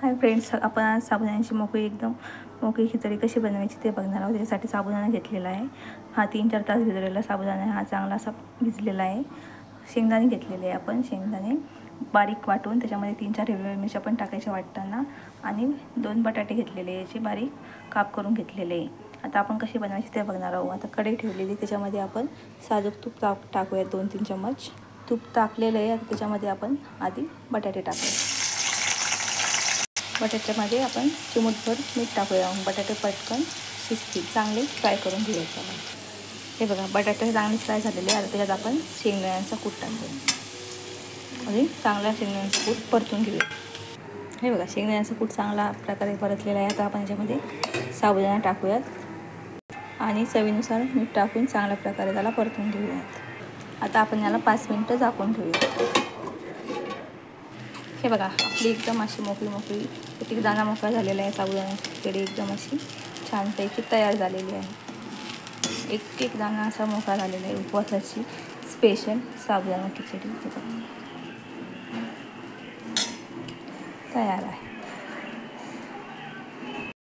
Hi friends, आपण आज साबुदाण्याची मोकळी खिचडी कशी बनवायची ते बघणार आहोत। त्यासाठी साबुदाणा घेतलेला आहे। हा 3-4 तास भिजवलेला साबुदाणा हा चांगला असा भिजलेला आहे। शेंगदाणे घेतलेले आहे आपण, शेंगदाणे बारीक वाटून त्याच्यामध्ये 3-4 हिरव्या मिरच्या पण टाकायच्या वाटताना, आणि 2 बटाटे घेतलेले याचे बारीक काप करून घेतलेले आहे। आता आपण कशी बनवायची ते बघणार आहोत। आता कढई ठेवलेली, त्याच्यामध्ये आपण साजूक तूप टाकूया 2-3 चम्मच तूप टाकलेलं आहे। आता त्याच्यामध्ये आपण आधी बटाटे टाकूया। बटाट्यामध्ये आपण चिमूटभर मीठ टाकूया। बटाटे पटकन शिजतील, चांगले फ्राय करून घेऊया त्याला। हे बघा, बटाटे चांगले फ्राय झालेले आहे। आता त्याच्यात आपण शेंगदाण्याचा कूट टाकूया आणि चांगला शेंगदाण्याचा कूट परतून घेऊया। हे बघा, शेंगदाण्याचा कूट चांगला प्रकारे परतलेला आहे। आता आपण याच्यामध्ये साबुदाणा टाकूयात आणि चवीनुसार मीठ टाकून चांगल्या प्रकारे त्याला परतून घेऊयात। आता आपण याला 5 मिनिटं झाकून ठेवूया। हे बघा, आपली एकदम अशी मोकळी एक दाणा मोकळा झालेला आहे। साबुदाण्याची खिचडी एकदम अशी छानपैकी तयार झालेली आहे। एक दाणा असा मोकळा झालेला आहे। उपवासाची स्पेशल साबुदाणा खिचडी तयार आहे।